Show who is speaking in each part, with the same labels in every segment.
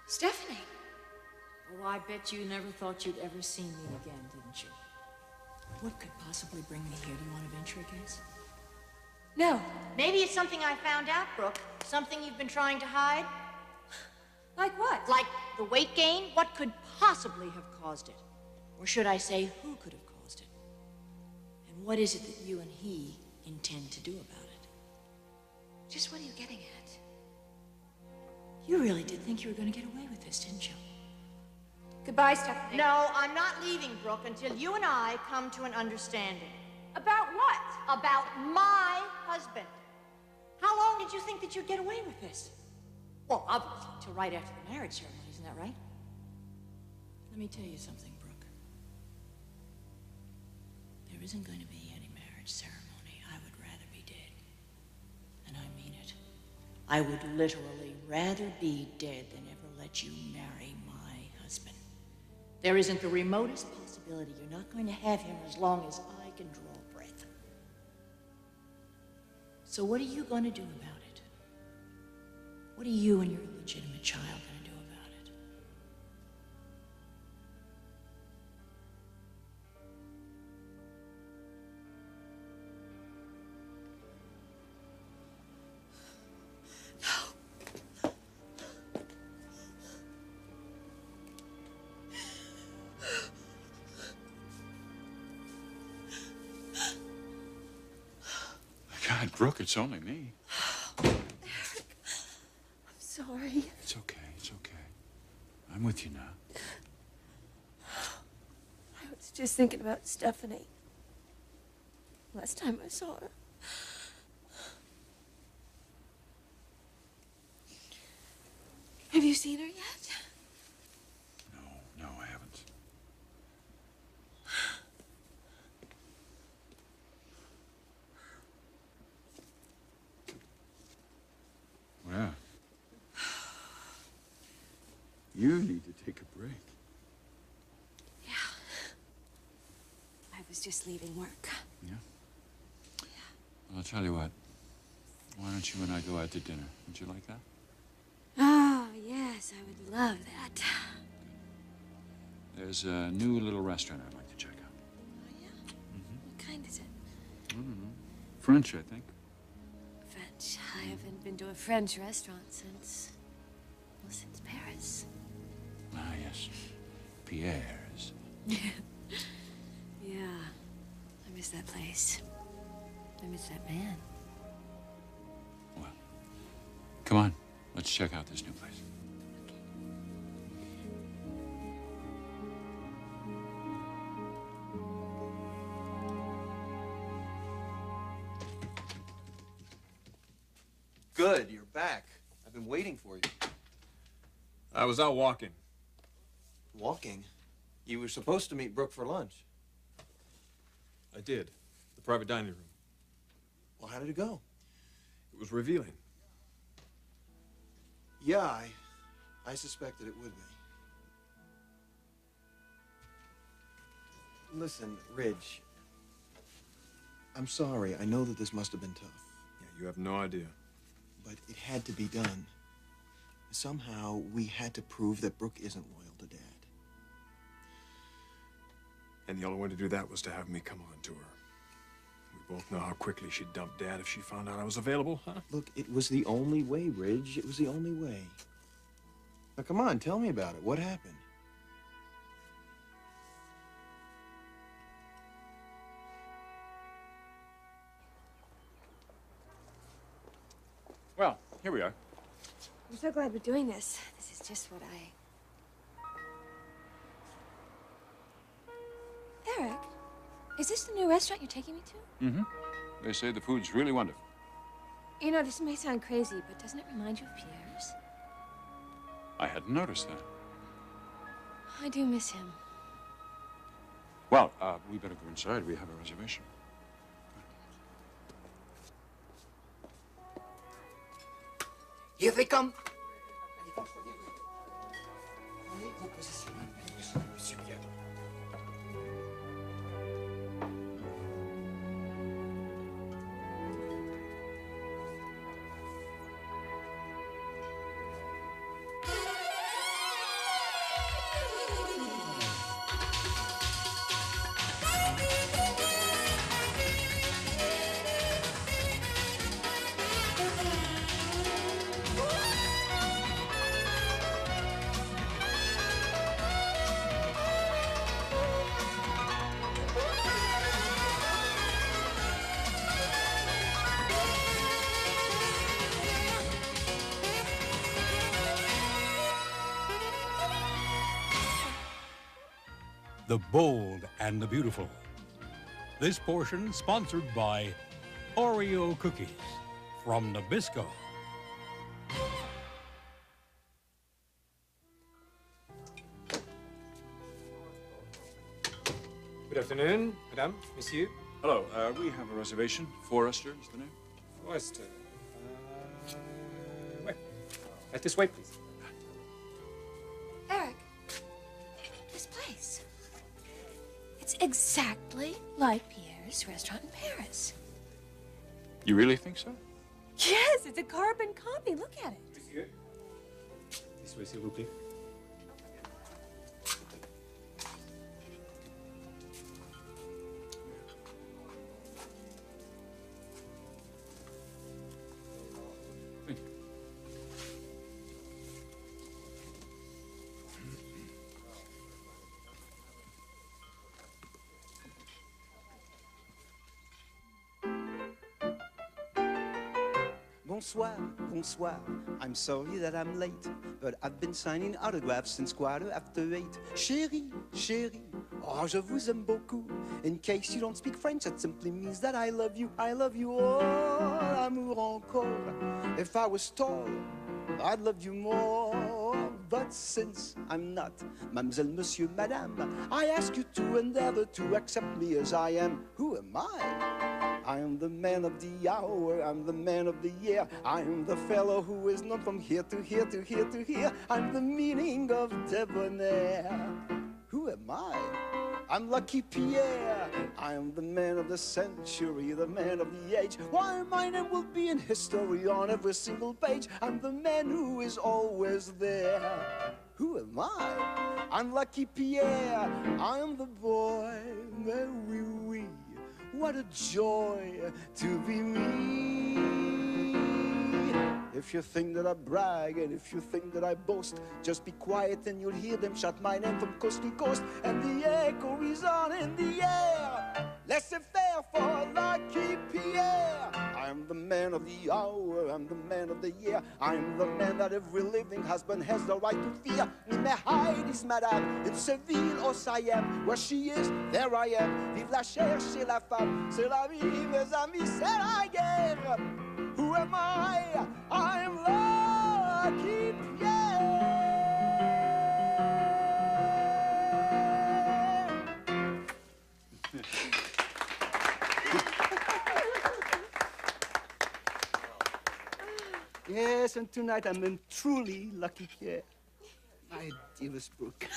Speaker 1: Stephanie.
Speaker 2: Oh, I bet you never thought you'd ever see me again, didn't you? What could possibly bring me here? Do you want to venture a guess?
Speaker 1: No.
Speaker 3: Maybe it's something I found out, Brooke. Something you've been trying to hide.
Speaker 1: Like what?
Speaker 3: Like the weight gain? What could possibly have caused it? Or should I say, who could have caused it? And what is it that you and he intend to do about it?
Speaker 1: Just what are you getting at?
Speaker 2: You really did think you were going to get away with this, didn't you?
Speaker 1: Goodbye, Stephanie.
Speaker 3: No, I'm not leaving, Brooke, until you and I come to an understanding.
Speaker 1: About what?
Speaker 3: About my husband. How long did you think that you'd get away with this? Well, obviously, till right after the marriage ceremony, isn't that right?
Speaker 2: Let me tell you something, Brooke. There isn't going to be any marriage ceremony. I would rather be dead. And I mean it. I would literally rather be dead than ever let you marry my husband. There isn't the remotest possibility you're not going to have him as long as I can draw breath. So what are you going to do about it? What are you and your legitimate child going to do about it?
Speaker 4: God, Brooke, it's only me.
Speaker 1: Eric, I'm sorry.
Speaker 4: It's okay, it's okay. I'm with you now.
Speaker 1: I was just thinking about Stephanie. Last time I saw her. Have you seen her yet?
Speaker 4: No, I haven't. Well, you need to take a break.
Speaker 1: Yeah. I was just leaving work.
Speaker 4: Yeah? Well, I'll tell you what. Why don't you and I go out to dinner? Would you like that?
Speaker 1: Oh, yes, I would love that.
Speaker 4: There's a new little restaurant I'd like to check out.
Speaker 1: Oh, yeah? What kind is it?
Speaker 4: I don't know. French, I think.
Speaker 1: French. I haven't been to a French restaurant since Paris.
Speaker 4: Ah, yes. Pierre's.
Speaker 1: Yeah. I miss that place. I miss that man.
Speaker 4: Well, come on. Let's check out this new place.
Speaker 5: Good, you're back. I've been waiting for you.
Speaker 6: I was out walking.
Speaker 5: Walking? You were supposed to meet Brooke for lunch.
Speaker 6: I did. The private dining room.
Speaker 5: Well, how did it go?
Speaker 6: It was revealing.
Speaker 5: Yeah, I suspected it would be. Listen, Ridge. I'm sorry. I know that this must have been tough.
Speaker 6: Yeah, you have no idea.
Speaker 5: But it had to be done. Somehow, we had to prove that Brooke isn't loyal to Dad.
Speaker 6: And the only way to do that was to have me come on to her. We both know how quickly she'd dump Dad if she found out I was available, huh?
Speaker 5: Look, it was the only way, Ridge. It was the only way. Now, come on, tell me about it. What happened?
Speaker 4: Well, here we are.
Speaker 1: I'm so glad we're doing this. This is just what Eric, is this the new restaurant you're taking me to?
Speaker 4: Mm-hmm. They say the food's really wonderful.
Speaker 1: You know, this may sound crazy, but doesn't it remind you of Pierre's?
Speaker 4: I hadn't noticed that.
Speaker 1: I do miss him.
Speaker 4: Well, we better go inside. We have a reservation.
Speaker 5: Here they come.
Speaker 7: the bold and the beautiful. This portion sponsored by Oreo cookies from Nabisco.
Speaker 6: Good afternoon, madame, monsieur.
Speaker 4: Hello, we have a reservation. Forrester is the name.
Speaker 6: Forrester. Wait. At this way, please.
Speaker 1: Eric, this place. It's exactly like Pierre's restaurant in Paris.
Speaker 4: You really think so?
Speaker 1: Yes, it's a carbon copy. Look at it.
Speaker 6: Monsieur. This way, s'il vous plaît.
Speaker 8: Bonsoir, bonsoir. I'm sorry that I'm late, but I've been signing autographs since 8:15. Chérie, chérie, oh, je vous aime beaucoup. In case you don't speak French, that simply means that I love you, oh, l'amour encore. If I was tall, I'd love you more. But since I'm not Mademoiselle, Monsieur, Madame, I ask you to endeavor to accept me as I am. Who am I? I am the man of the hour, I'm the man of the year. I am the fellow who is known from here to here to here to here. I'm the meaning of debonair. Who am I? I'm Lucky Pierre. I am the man of the century, the man of the age. Why, my name will be in history on every single page. I'm the man who is always there. Who am I? I'm Lucky Pierre. I am the boy, mais oui, oui. What a joy to be me. If you think that I brag and if you think that I boast, just be quiet and you'll hear them shout my name from coast to coast. And the echo is on in the air. Laissez-faire for Lucky Pierre. I'm the man of the hour, I'm the man of the year. I'm the man that every living husband has the right to fear. Il me hide is madame, in Seville or Siam. Where she is, there I am. Vive la chair chez la femme. C'est la vie, mes amis, c'est la guerre. Who am I? I'm Lucky Pierre. Yes, and tonight I'm in truly Lucky Pierre. My dearest Brooke.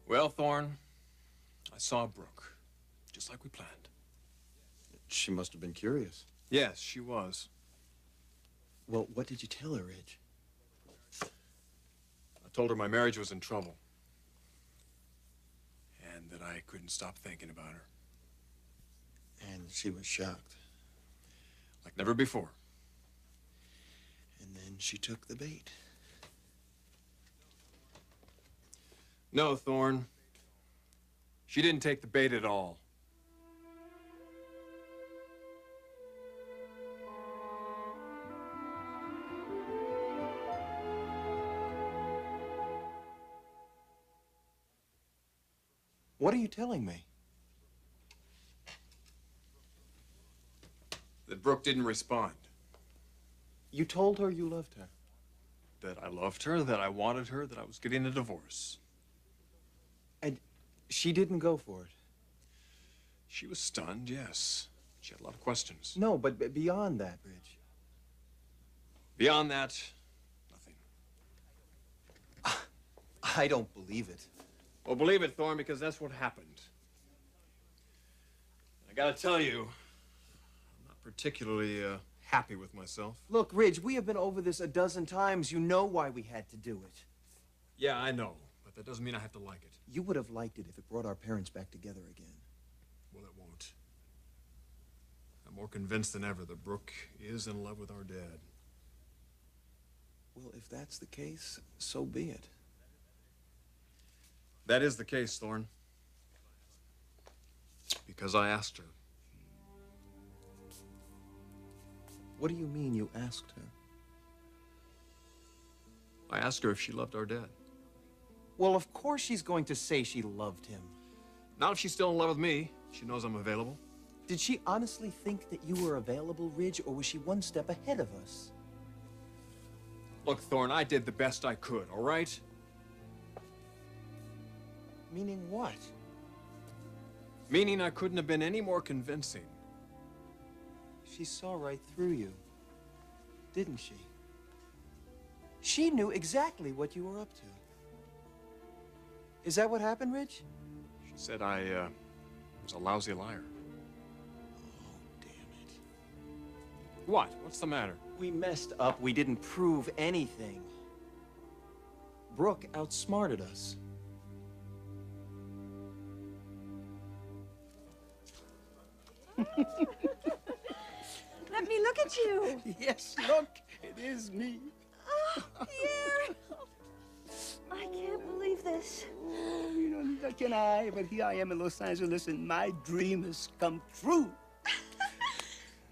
Speaker 6: Well, Thorne, I saw Brooke, just like we planned.
Speaker 5: She must have been curious.
Speaker 6: Yes, she was.
Speaker 5: Well, what did you tell her, Ridge?
Speaker 6: I told her my marriage was in trouble. And that I couldn't stop thinking about her.
Speaker 5: And she was shocked.
Speaker 6: Like never before.
Speaker 5: And then she took the bait.
Speaker 6: No, Thorne. She didn't take the bait at all.
Speaker 5: What are you telling me?
Speaker 6: That Brooke didn't respond.
Speaker 5: You told her you loved her.
Speaker 6: That I loved her, that I wanted her, that I was getting a divorce.
Speaker 5: And she didn't go for it.
Speaker 6: She was stunned, yes. She had a lot of questions.
Speaker 5: No, but beyond that, Ridge.
Speaker 6: Beyond that, nothing.
Speaker 5: I don't believe it.
Speaker 6: Well, believe it, Thorne, because that's what happened. I gotta tell you, I'm not particularly happy with myself.
Speaker 5: Look, Ridge, we have been over this a dozen times. You know why we had to do it.
Speaker 6: Yeah, I know, but that doesn't mean I have to like it.
Speaker 5: You would have liked it if it brought our parents back together again.
Speaker 6: Well, it won't. I'm more convinced than ever that Brooke is in love with our dad.
Speaker 5: Well, if that's the case, so be it.
Speaker 6: That is the case, Thorne. Because I asked her.
Speaker 5: What do you mean you asked her?
Speaker 6: I asked her if she loved our dad.
Speaker 5: Well, of course she's going to say she loved him.
Speaker 6: Not if she's still in love with me. She knows I'm available.
Speaker 5: Did she honestly think that you were available, Ridge, or was she one step ahead of us?
Speaker 6: Look, Thorne, I did the best I could, all right?
Speaker 5: Meaning what?
Speaker 6: Meaning I couldn't have been any more convincing.
Speaker 5: She saw right through you, didn't she? She knew exactly what you were up to. Is that what happened, Ridge?
Speaker 6: She said I was a lousy liar.
Speaker 5: Oh, damn it.
Speaker 6: What? What's the matter?
Speaker 5: We messed up. We didn't prove anything. Brooke outsmarted us.
Speaker 3: Let me look at you.
Speaker 8: Yes, look, it is me.
Speaker 3: Oh, Pierre. I can't believe this.
Speaker 8: Oh, you know, neither can I, but here I am in Los Angeles and my dream has come true.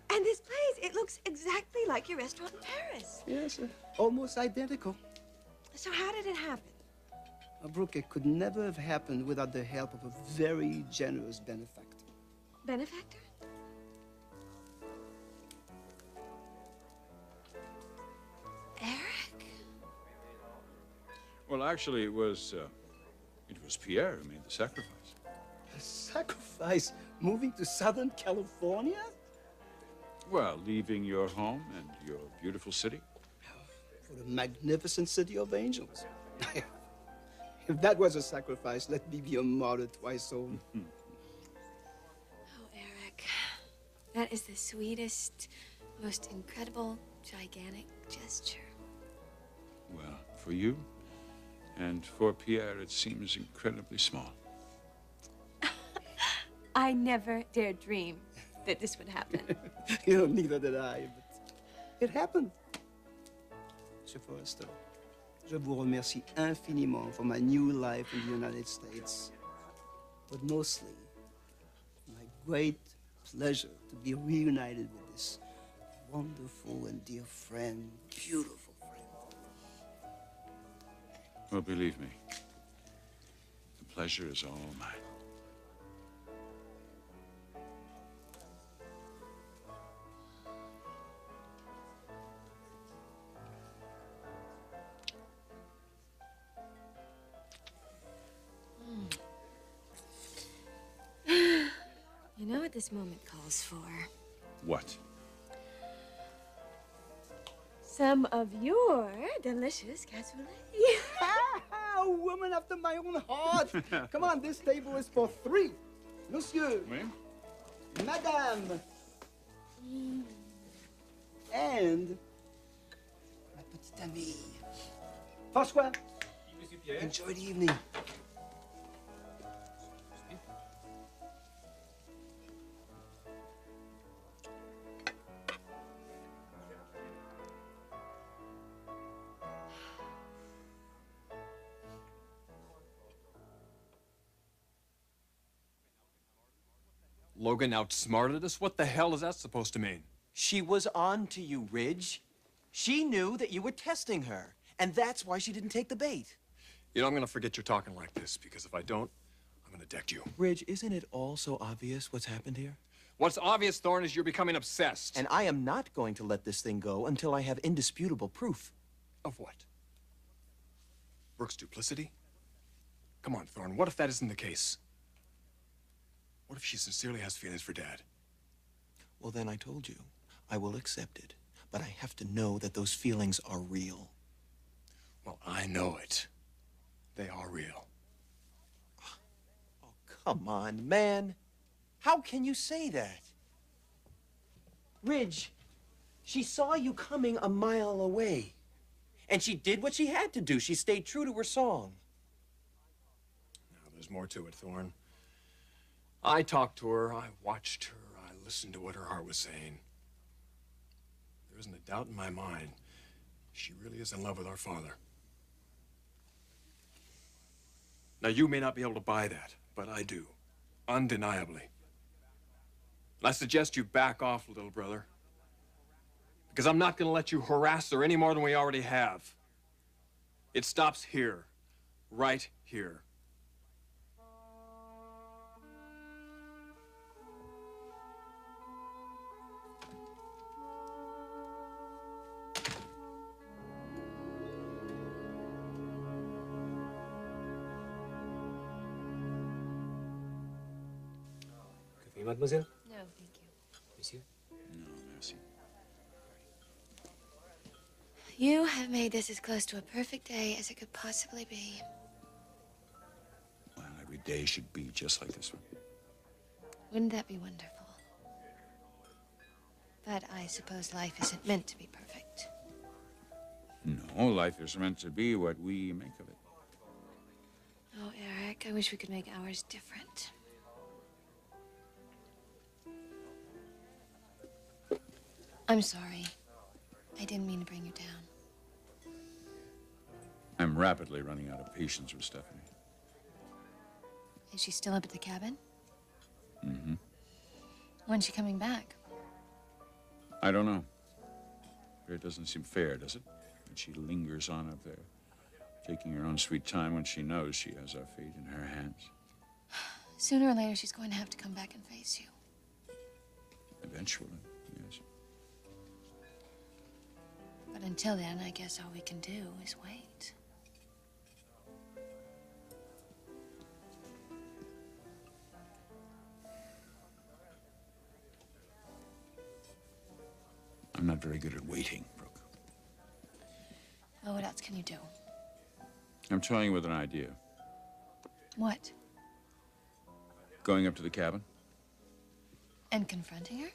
Speaker 3: And this place, it looks exactly like your restaurant in Paris.
Speaker 8: Yes, almost identical.
Speaker 3: So how did it happen?
Speaker 8: Brooke, it could never have happened without the help of a very generous benefactor.
Speaker 3: Benefactor? Eric?
Speaker 4: Well, actually, it was Pierre who made the sacrifice.
Speaker 8: A sacrifice moving to Southern California?
Speaker 4: Well, leaving your home and your beautiful city.
Speaker 8: For the magnificent city of angels. If that was a sacrifice, let me be a martyr twice over.
Speaker 1: Oh, Eric. That is the sweetest, most incredible, gigantic gesture.
Speaker 4: Well, for you and for Pierre, it seems incredibly small.
Speaker 1: I never dared dream that this would happen.
Speaker 8: You know, neither did I, but it happened. Monsieur Forrester, je vous remercie infiniment for my new life in the United States, but mostly my great pleasure to be reunited with this wonderful and dear friend, beautiful friend.
Speaker 4: Well, believe me, the pleasure is all mine.
Speaker 1: You know what this moment calls for?
Speaker 4: What?
Speaker 1: Some of your delicious cassoulet.
Speaker 8: A woman after my own heart. Come on, this table is for three. Monsieur.
Speaker 4: Oui?
Speaker 8: Madame. And ma petite amie. François. Enjoy the evening.
Speaker 6: Logan outsmarted us? What the hell is that supposed to mean?
Speaker 5: She was on to you, Ridge. She knew that you were testing her, and that's why she didn't take the bait.
Speaker 6: You know, I'm gonna forget you're talking like this, because if I don't, I'm gonna deck you.
Speaker 5: Ridge, isn't it all so obvious what's happened here?
Speaker 6: What's obvious, Thorne, is you're becoming obsessed.
Speaker 5: And I am not going to let this thing go until I have indisputable proof.
Speaker 6: Of what? Brooke's duplicity? Come on, Thorne, what if that isn't the case? What if she sincerely has feelings for Dad?
Speaker 5: Well, then I told you, I will accept it. But I have to know that those feelings are real.
Speaker 6: Well, I know it. They are real.
Speaker 5: Oh, come on, man. How can you say that? Ridge, she saw you coming a mile away. And she did what she had to do. She stayed true to her song.
Speaker 6: Now, there's more to it, Thorne. I talked to her, I watched her, I listened to what her heart was saying. There isn't a doubt in my mind. She really is in love with our father. Now, you may not be able to buy that, but I do. Undeniably. And I suggest you back off, little brother. Because I'm not going to let you harass her any more than we already have. It stops here. Right here.
Speaker 9: Café, mademoiselle?
Speaker 1: No, thank you.
Speaker 9: Monsieur?
Speaker 4: No, merci.
Speaker 1: You have made this as close to a perfect day as it could possibly be.
Speaker 4: Well, every day should be just like this one.
Speaker 1: Wouldn't that be wonderful? But I suppose life isn't meant to be perfect.
Speaker 4: No, life is meant to be what we make of it.
Speaker 1: Oh, Eric, I wish we could make ours different. I'm sorry. I didn't mean to bring you down.
Speaker 4: I'm rapidly running out of patience with Stephanie.
Speaker 1: Is she still up at the cabin?
Speaker 4: Mm-hmm.
Speaker 1: When's she coming back?
Speaker 4: I don't know. It doesn't seem fair, does it? That she lingers on up there, taking her own sweet time when she knows she has our fate in her hands.
Speaker 1: Sooner or later, she's going to have to come back and face you.
Speaker 4: Eventually, yes.
Speaker 1: But until then, I guess all we can do is wait.
Speaker 4: I'm not very good at waiting, Brooke.
Speaker 1: Well, what else can you do?
Speaker 4: I'm toying with an idea.
Speaker 1: What?
Speaker 4: Going up to the cabin?
Speaker 1: And confronting her?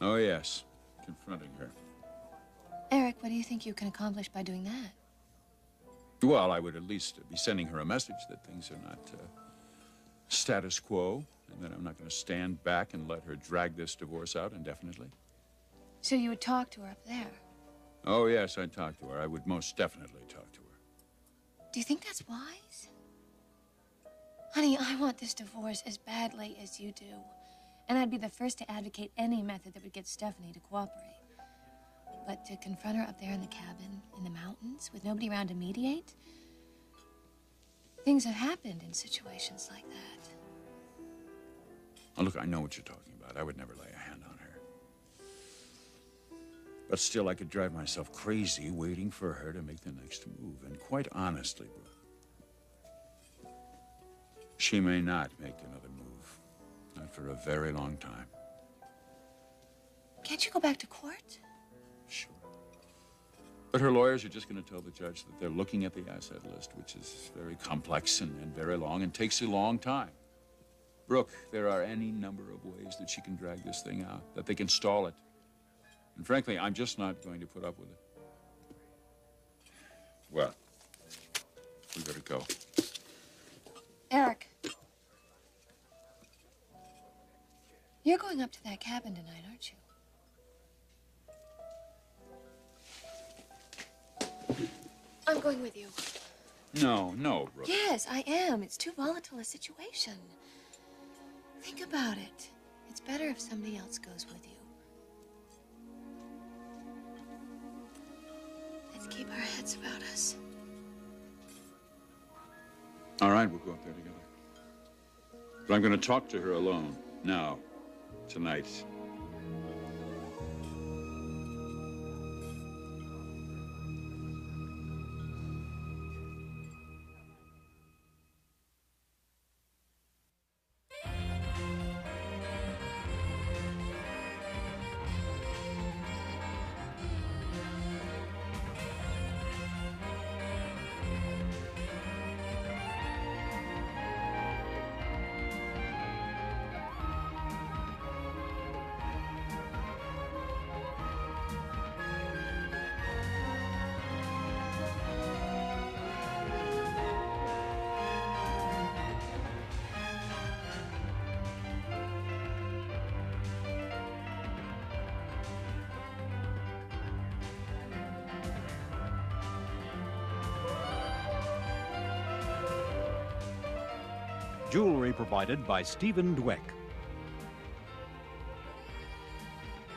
Speaker 4: Oh, yes. Confronting her.
Speaker 1: Eric, what do you think you can accomplish by doing that?
Speaker 4: Well, I would at least be sending her a message that things are not status quo, and that I'm not going to stand back and let her drag this divorce out indefinitely.
Speaker 1: So you would talk to her up there?
Speaker 4: Oh, yes, I'd talk to her. I would most definitely talk to her.
Speaker 1: Do you think that's wise? Honey, I want this divorce as badly as you do. And I'd be the first to advocate any method that would get Stephanie to cooperate. But to confront her up there in the cabin, in the mountains, with nobody around to mediate? Things have happened in situations like that.
Speaker 4: Oh, look, I know what you're talking about. I would never lay a hand on her. But still, I could drive myself crazy waiting for her to make the next move. And quite honestly, Brooke, she may not make another move. Not for a very long time.
Speaker 1: Can't you go back to court?
Speaker 4: Sure. But her lawyers are just going to tell the judge that they're looking at the asset list, which is very complex and very long and takes a long time. Brooke, there are any number of ways that she can drag this thing out, that they can stall it. And frankly, I'm just not going to put up with it. Well, we better go.
Speaker 1: Eric. You're going up to that cabin tonight, aren't you? I'm going with you.
Speaker 4: No, Brooke.
Speaker 1: Yes, I am. It's too volatile a situation. Think about it. It's better if somebody else goes with you. Let's keep our heads about us.
Speaker 4: All right, we'll go up there together. But I'm going to talk to her alone, now, tonight.
Speaker 7: Jewelry provided by Stephen Dweck.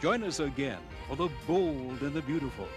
Speaker 7: Join us again for the bold and the beautiful.